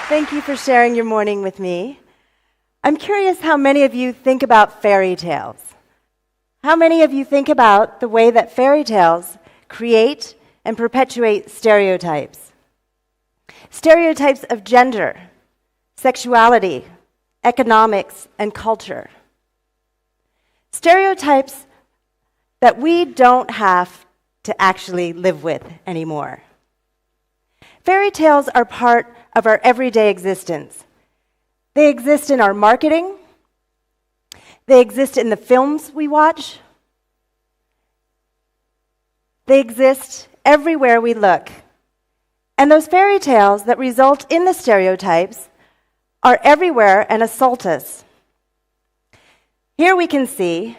Thank you for sharing your morning with me. I'm curious how many of you think about fairy tales. How many of you think about the way that fairy tales create and perpetuate stereotypes? Stereotypes of gender, sexuality, economics, and culture. Stereotypes that we don't have to actually live with anymore. Fairy tales are part of our everyday existence. They exist in our marketing. They exist in the films we watch. They exist everywhere we look. And those fairy tales that result in the stereotypes are everywhere and assault us. Here we can see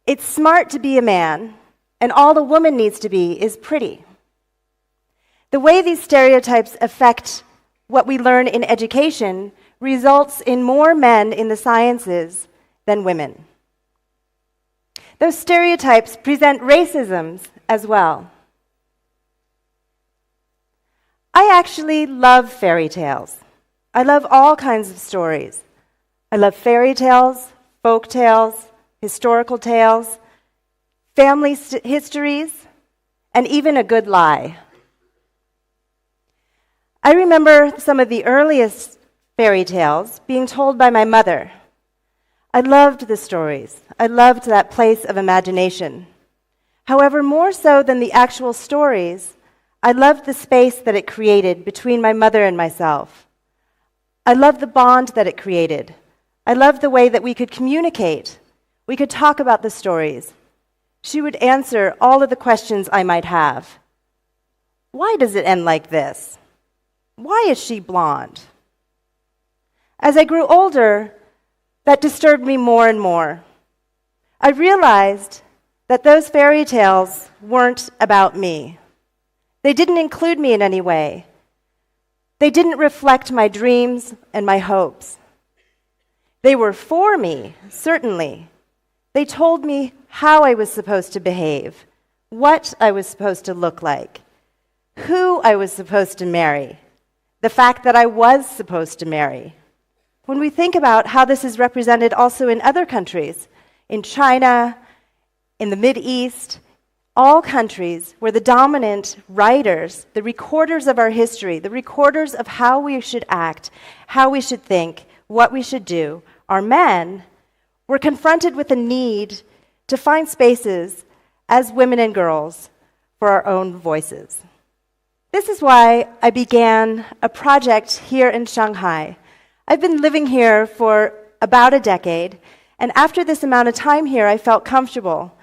it's smart to be a man, and all a woman needs to be is pretty. The way these stereotypes affect what we learn in education results in more men in the sciences than women. Those stereotypes present racisms as well. I actually love fairy tales. I love all kinds of stories. I love fairy tales, folk tales, historical tales, family histories, and even a good lie. I remember some of the earliest fairy tales being told by my mother. I loved the stories. I loved that place of imagination. However, more so than the actual stories, I loved the space that it created between my mother and myself. I loved the bond that it created. I loved the way that we could communicate. We could talk about the stories. She would answer all of the questions I might have. Why does it end like this? Why is she blonde? As I grew older, that disturbed me more and more. I realized that those fairy tales weren't about me. They didn't include me in any way. They didn't reflect my dreams and my hopes. They were for me, certainly. They told me how I was supposed to behave, what I was supposed to look like, who I was supposed to marry, the fact that I was supposed to marry. When we think about how this is represented also in other countries, in China, in the Mideast, all countries where the dominant writers, the recorders of our history, the recorders of how we should act, how we should think, what we should do, are men, we're confronted with a need to find spaces as women and girls for our own voices. This is why I began a project here in Shanghai. I've been living here for about a decade, and after this amount of time here, I felt comfortable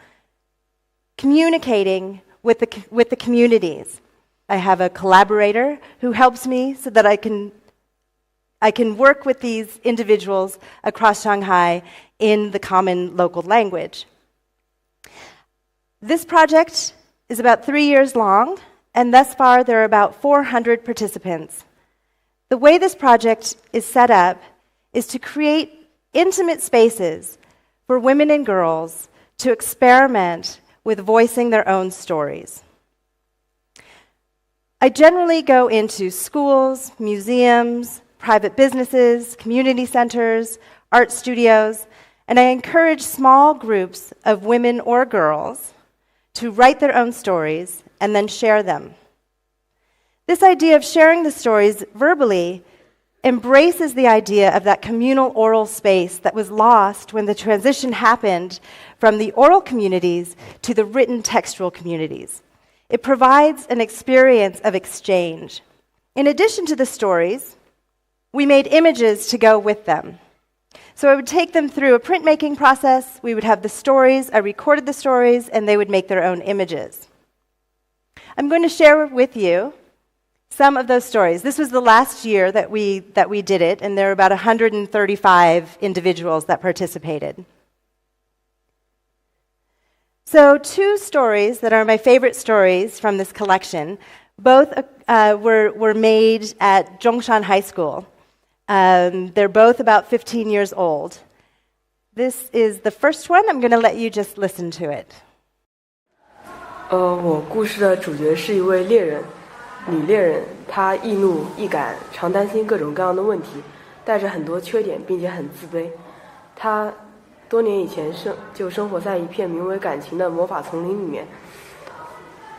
communicating with the communities. I have a collaborator who helps me so that I can work with these individuals across Shanghai in the common local language. This project is about 3 years long, and thus far there are about 400 participants. The way this project is set up is to create intimate spaces for women and girls to experiment with voicing their own stories. I generally go into schools, museums, private businesses, community centers, art studios, and I encourage small groups of women or girls to write their own stories and then share them. This idea of sharing the stories verbally embraces the idea of that communal oral space that was lost when the transition happened from the oral communities to the written textual communities. It provides an experience of exchange. In addition to the stories, we made images to go with them. So I would take them through a printmaking process. We would have the stories, I recorded the stories, and they would make their own images. I'm going to share with you some of those stories. This was the last year that we did it, and there were about 135 individuals that participated. So 2 stories that are my favorite stories from this collection, both were made at Zhongshan High School. They're both about 15 years old. This is the first one. I'm going to let you just listen to it. 我故事的主角是一位猎人，女猎人，她易怒易感，常担心各种各样的问题，带着很多缺点，并且很自卑。她多年以前就生活在一片名为感情的魔法丛林里面。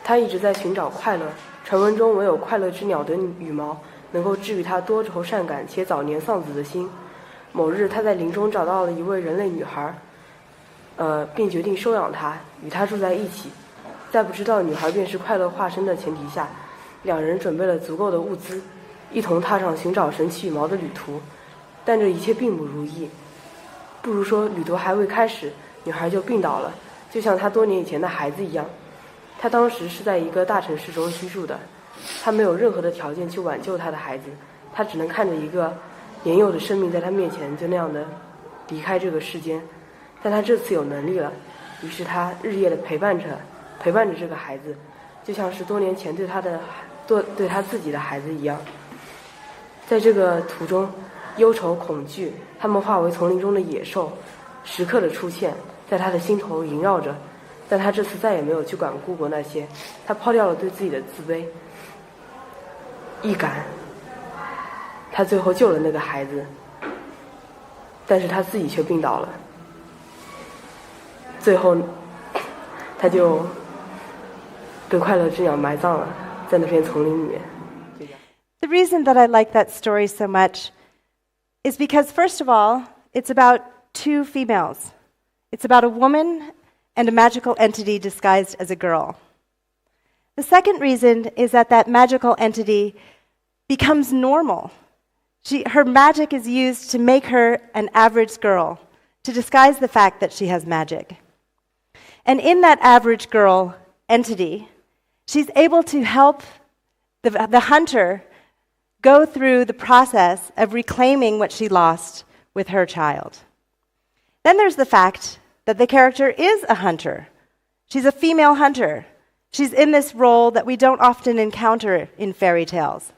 她一直在寻找快乐，传闻中唯有快乐之鸟的羽毛能够治愈她多愁善感且早年丧子的心。某日，她在林中找到了一位人类女孩，并决定收养她，与她住在一起。在不知道女孩便是快乐化身的前提下，两人准备了足够的物资，一同踏上寻找神奇羽毛的旅途。但这一切并不如意，不如说旅途还未开始，女孩就病倒了，就像她多年以前的孩子一样。她当时是在一个大城市中居住的，她没有任何的条件去挽救她的孩子，她只能看着一个年幼的生命在她面前就那样的离开这个世间。但她这次有能力了，于是她日夜的陪伴着这个孩子，就像是多年前对她自己的孩子一样。在这个途中，忧愁恐惧他们化为丛林中的野兽，时刻的出现在她的心头萦绕着。但她这次再也没有去管顾过那些，她抛掉了对自己的自卑易感。她最后救了那个孩子，但是她自己却病倒了。最后她就被快乐之鸟埋葬了，在那片丛林里面。The reason that I like that story so much is because, first of all, it's about two females. It's about a woman and a magical entity disguised as a girl. The second reason is that magical entity becomes normal. Her magic is used to make her an average girl, to disguise the fact that she has magic. And in that average girl entity, she's able to help the hunter go through the process of reclaiming what she lost with her child. Then there's the fact that the character is a hunter. She's a female hunter. She's in this role that we don't often encounter in fairy tales.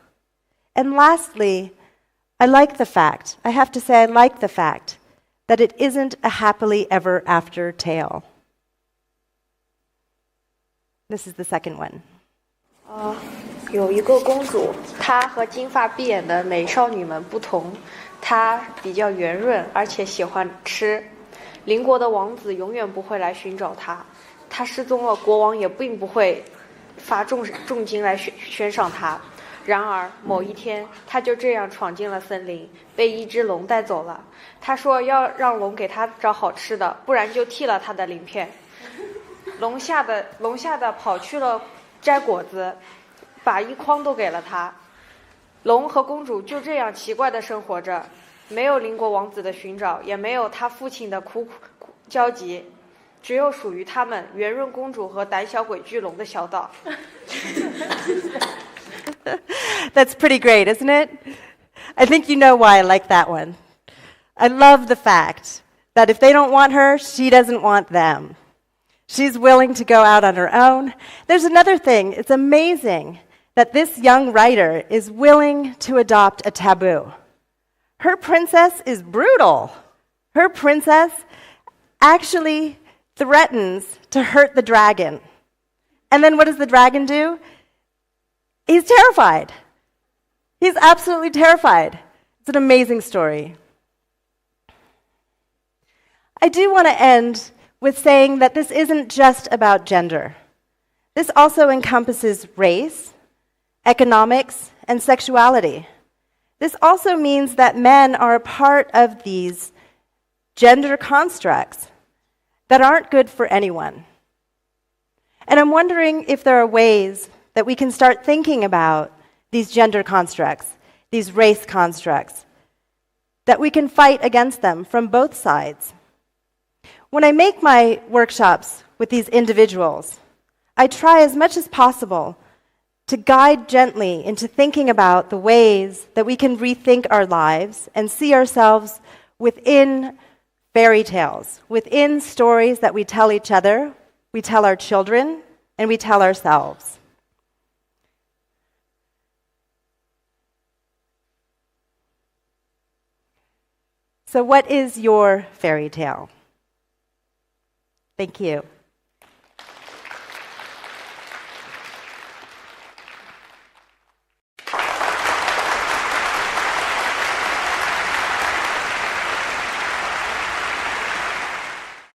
And lastly, I like the fact that it isn't a happily ever after tale. This is the second one. 有一个公主，她和金发碧眼的美少女们不同，她比较圆润，而且喜欢吃。邻国的王子永远不会来寻找她，她失踪了，国王也并不会发重金来悬赏她。然而某一天，她就这样闯进了森林，被一只龙带走了。她说要让龙给她找好吃的，不然就剃了她的鳞片。龙吓得跑去了摘果子，把一筐都给了她。龙和公主就这样奇怪地生活着，没有邻国王子的寻找，也没有他父亲的苦焦急，只有属于他们圆润公主和胆小鬼巨龙的小岛。That's pretty great, isn't it? I think you know why I like that one. I love the fact that if they don't want her, she doesn't want them. She's willing to go out on her own. There's another thing. It's amazing that this young writer is willing to adopt a taboo. Her princess is brutal. Her princess actually threatens to hurt the dragon. And then what does the dragon do? He's terrified. He's absolutely terrified. It's an amazing story. I do want to end with saying that this isn't just about gender. This also encompasses race, economics, and sexuality. This also means that men are a part of these gender constructs that aren't good for anyone. And I'm wondering if there are ways that we can start thinking about these gender constructs, these race constructs, that we can fight against them from both sides. When I make my workshops with these individuals, I try as much as possible to guide gently into thinking about the ways that we can rethink our lives and see ourselves within fairy tales, within stories that we tell each other, we tell our children, and we tell ourselves. So what is your fairy tale? Thank you.